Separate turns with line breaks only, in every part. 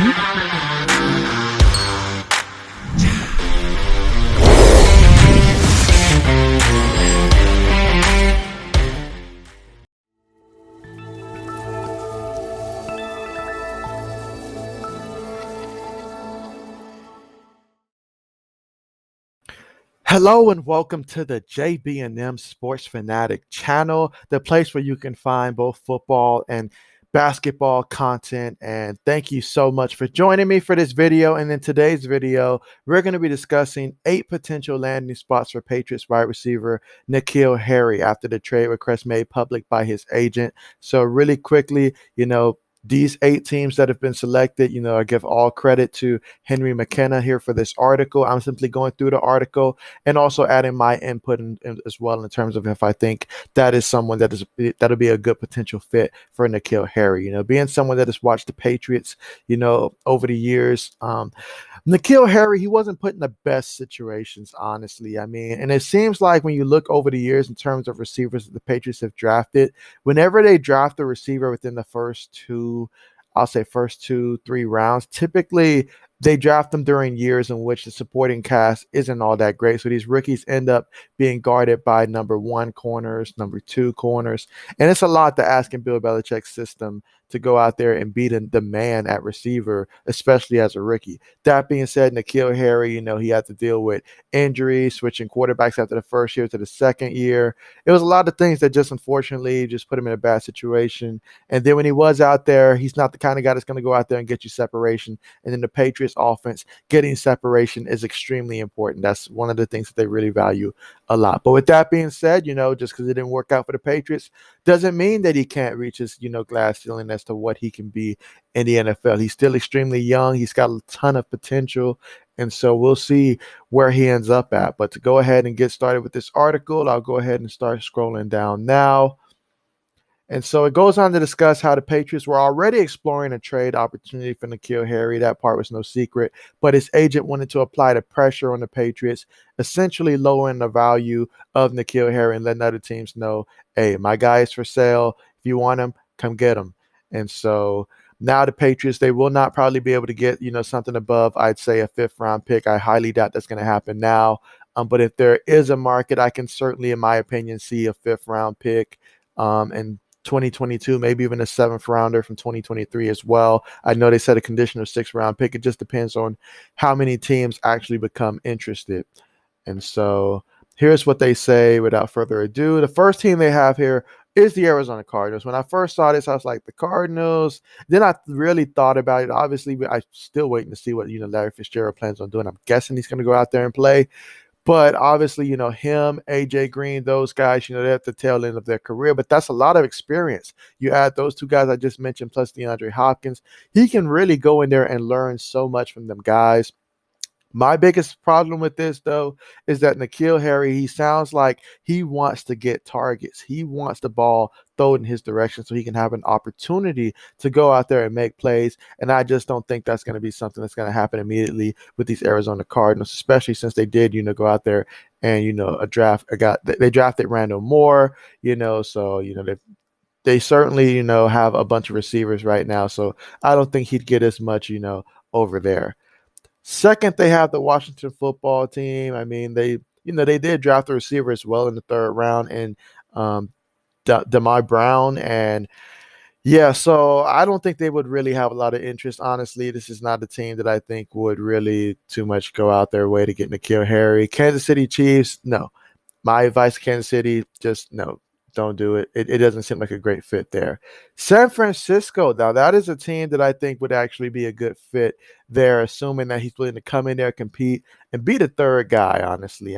Hello and welcome to the JB&M Sports Fanatic channel, the place where you can find both football and basketball content. And thank you so much for joining me for this video. And in today's video, we're going to be discussing 8 potential landing spots for Patriots wide receiver N'Keal Harry after the trade request made public by his agent. So really quickly, these 8 teams that have been selected, I give all credit to Henry McKenna here for this article. I'm simply going through the article and also adding my input in as well in terms of if I think that is someone that'll be a good potential fit for N'Keal Harry. Being someone that has watched the Patriots, over the years. N'Keal Harry, he wasn't put in the best situations, honestly. And it seems like when you look over the years in terms of receivers that the Patriots have drafted, whenever they draft a receiver within the first 2, 3 rounds, typically they draft them during years in which the supporting cast isn't all that great. So these rookies end up being guarded by number 1 corners, number 2 corners. And it's a lot to ask in Bill Belichick's system to go out there and beat the man at receiver, especially as a rookie. That being said, N'Keal Harry, he had to deal with injuries, switching quarterbacks after the first year to the second year. It was a lot of things that just unfortunately just put him in a bad situation. And then when he was out there, he's not the kind of guy that's going to go out there and get you separation. And then the Patriots offense, getting separation is extremely important. That's one of the things that they really value a lot. But with that being said, just because it didn't work out for the Patriots doesn't mean that he can't reach his, glass ceiling as to what he can be in the NFL. He's still extremely young. He's got a ton of potential. And so we'll see where he ends up at. But to go ahead and get started with this article, I'll go ahead and start scrolling down now. And so it goes on to discuss how the Patriots were already exploring a trade opportunity for N'Keal Harry. That part was no secret, but his agent wanted to apply the pressure on the Patriots, essentially lowering the value of N'Keal Harry and letting other teams know, hey, my guy is for sale. If you want him, come get him. And so now the Patriots, they will not probably be able to get, something above, I'd say, a 5th round pick. I highly doubt that's going to happen now. But if there is a market, I can certainly, in my opinion, see a 5th round pick. And 2022, maybe even a 7th rounder from 2023 as well. I know they set a conditional 6th round pick. It just depends on how many teams actually become interested. And so here's what they say without further ado. The first team they have here is the Arizona Cardinals. When I first saw this, I was like, the Cardinals. Then I really thought about it. Obviously, I'm still waiting to see what Larry Fitzgerald plans on doing. I'm guessing he's going to go out there and play. But obviously, him, AJ Green, those guys, they're at the tail end of their career. But that's a lot of experience. You add those 2 guys I just mentioned, plus DeAndre Hopkins. He can really go in there and learn so much from them guys. My biggest problem with this, though, is that N'Keal Harry, he sounds like he wants to get targets. He wants the ball thrown in his direction so he can have an opportunity to go out there and make plays. And I just don't think that's going to be something that's going to happen immediately with these Arizona Cardinals, especially since they did, go out there and, they drafted Randall Moore, so, they certainly, have a bunch of receivers right now. So I don't think he'd get as much, over there. Second, they have the Washington football team. They did draft a receiver as well in the 3rd round, and Demar Brown. And yeah, so I don't think they would really have a lot of interest. Honestly, this is not a team that I think would really too much go out their way to get N'Keal Harry. Kansas City Chiefs, no. My advice, Kansas City, just no. Don't do it. It doesn't seem like a great fit there. San Francisco, now that is a team that I think would actually be a good fit there, assuming that he's willing to come in there, compete, and be the 3rd guy, honestly.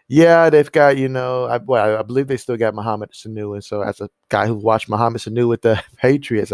Yeah, they've got, I believe they still got Mohamed Sanu. And so as a guy who watched Mohamed Sanu with the Patriots,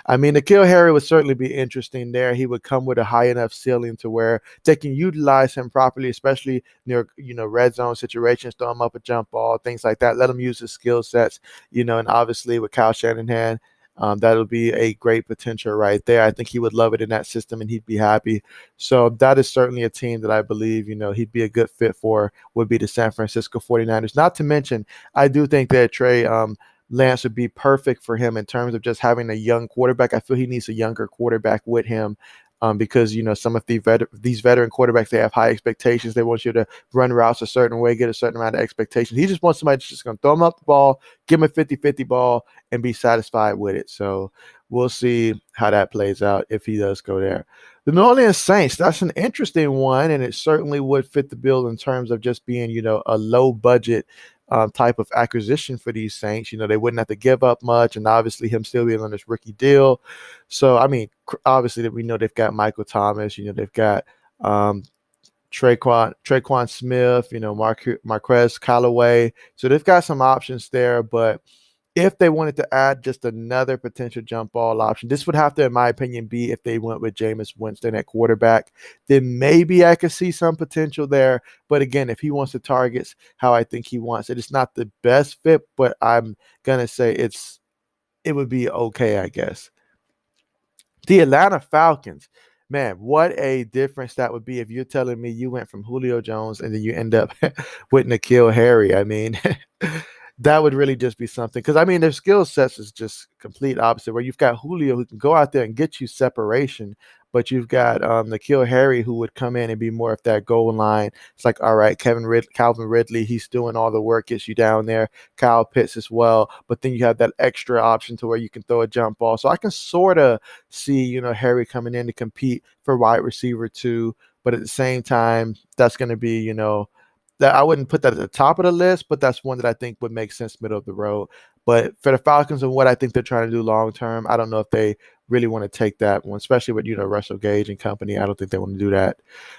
N'Keal Harry would certainly be interesting there. He would come with a high enough ceiling to where they can utilize him properly, especially near, red zone situations, throw him up a jump ball, things like that. Let him use his skill sets, and obviously with Kyle Shanahan, that'll be a great potential right there. I think he would love it in that system and he'd be happy. So that is certainly a team that I believe, he'd be a good fit for, would be the San Francisco 49ers. Not to mention, I do think that Trey Lance would be perfect for him in terms of just having a young quarterback. I feel he needs a younger quarterback with him. Because some of these veteran quarterbacks, they have high expectations. They want you to run routes a certain way, get a certain amount of expectations. He just wants somebody that's just going to throw him up the ball, give him a 50-50 ball, and be satisfied with it. So we'll see how that plays out if he does go there. The New Orleans Saints, that's an interesting one, and it certainly would fit the bill in terms of just being, a low budget type of acquisition for these Saints. They wouldn't have to give up much, and obviously him still being on this rookie deal. So, I mean, obviously that we know they've got Michael Thomas, they've got um, Traquan Smith, Marquez Callaway. So they've got some options there, but if they wanted to add just another potential jump ball option, this would have to, in my opinion, be if they went with Jameis Winston at quarterback. Then maybe I could see some potential there. But again, if he wants the targets how I think he wants it, it's not the best fit, but I'm gonna say it would be okay, I guess. The Atlanta Falcons, man, what a difference that would be if you're telling me you went from Julio Jones and then you end up with N'Keal Harry. I mean, that would really just be something. Because, I mean, their skill sets is just complete opposite, where you've got Julio who can go out there and get you separation, but you've got N'Keal Harry who would come in and be more of that goal line. It's like, all right, Calvin Ridley, he's doing all the work, gets you down there. Kyle Pitts as well. But then you have that extra option to where you can throw a jump ball. So I can sort of see, Harry coming in to compete for wide receiver too. But at the same time, that's going to be, that I wouldn't put that at the top of the list, but that's one that I think would make sense middle of the road. But for the Falcons and what I think they're trying to do long term, I don't know if they really want to take that one, especially with Russell Gage and company. I don't think they want to do that.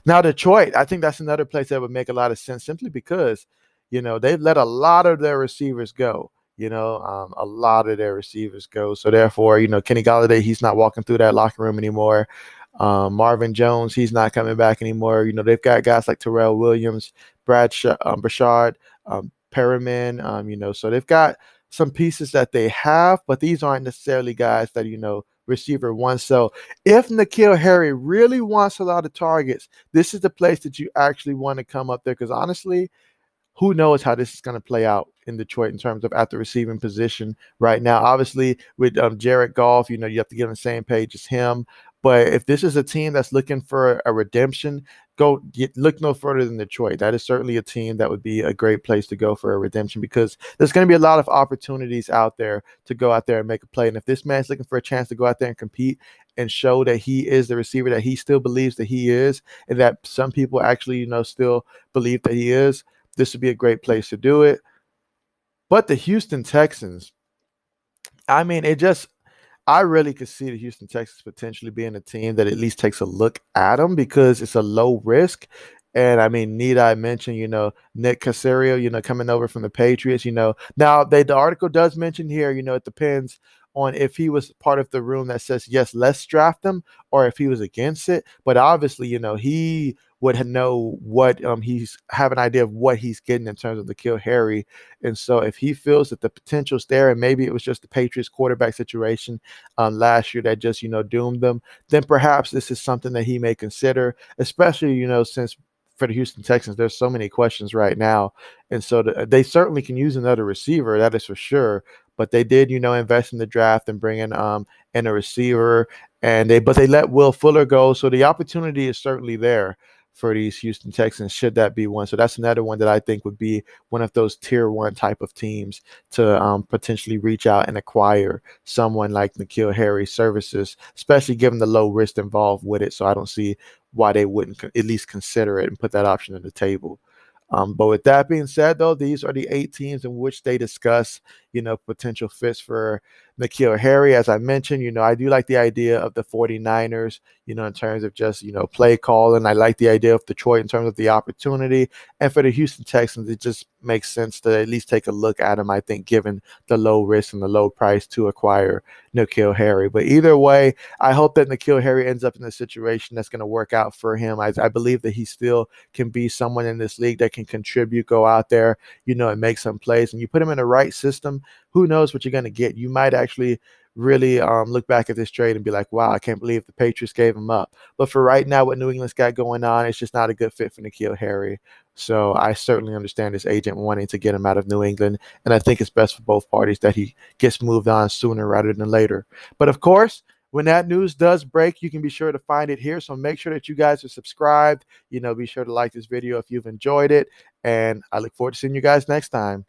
Now Detroit, I think that's another place that would make a lot of sense simply because they've let a lot of their receivers go. A lot of their receivers go. So therefore, Kenny Golladay, he's not walking through that locker room anymore. Marvin Jones, he's not coming back anymore. They've got guys like Terrell Williams, Brashard, Perriman, so they've got some pieces that they have, but these aren't necessarily guys that, receiver one. So if N'Keal Harry really wants a lot of targets, this is the place that you actually want to come up there because honestly, who knows how this is going to play out in Detroit in terms of at the receiving position right now. Obviously, with Jared Goff, you have to get on the same page as him. But if this is a team that's looking for a redemption, look no further than Detroit. That is certainly a team that would be a great place to go for a redemption because there's going to be a lot of opportunities out there to go out there and make a play. And if this man's looking for a chance to go out there and compete and show that he is the receiver that he still believes that he is, and that some people actually, still believe that he is, this would be a great place to do it. But the Houston Texans, I mean, I really could see the Houston Texans potentially being a team that at least takes a look at them because it's a low risk. And I mean, need I mention, Nick Caserio, coming over from the Patriots, now the article does mention here, it depends on if he was part of the room that says, yes, let's draft him or if he was against it. But obviously, he would know what he's have an idea of what he's getting in terms of N'Keal Harry. And so if he feels that the potential's there and maybe it was just the Patriots quarterback situation last year that just, doomed them, then perhaps this is something that he may consider, especially, since for the Houston Texans, there's so many questions right now. And so they certainly can use another receiver, that is for sure. But they did, invest in the draft and bring in a receiver. But they let Will Fuller go. So the opportunity is certainly there for these Houston Texans, should that be one. So that's another one that I think would be one of those tier one type of teams to potentially reach out and acquire someone like N'Keal Harry's services, especially given the low risk involved with it. So I don't see why they wouldn't at least consider it and put that option on the table. But with that being said, though, these are the 8 teams in which they discuss, potential fits for N'Keal Harry. As I mentioned, I do like the idea of the 49ers, in terms of just, play calling. I like the idea of Detroit in terms of the opportunity. And for the Houston Texans, it just makes sense to at least take a look at them, I think, given the low risk and the low price to acquire N'Keal Harry. But either way, I hope that N'Keal Harry ends up in a situation that's going to work out for him. I believe that he still can be someone in this league that can contribute, go out there, and make some plays. And you put him in the right system, who knows what you're going to get. You might actually really look back at this trade and be like, wow, I can't believe the Patriots gave him up. But for right now, what New England's got going on, it's just not a good fit for N'Keal Harry So I certainly understand his agent wanting to get him out of New England, and I think it's best for both parties that he gets moved on sooner rather than later. But of course, when that news does break, you can be sure to find it here. So make sure that you guys are subscribed. Be sure to like this video if you've enjoyed it, and I look forward to seeing you guys next time.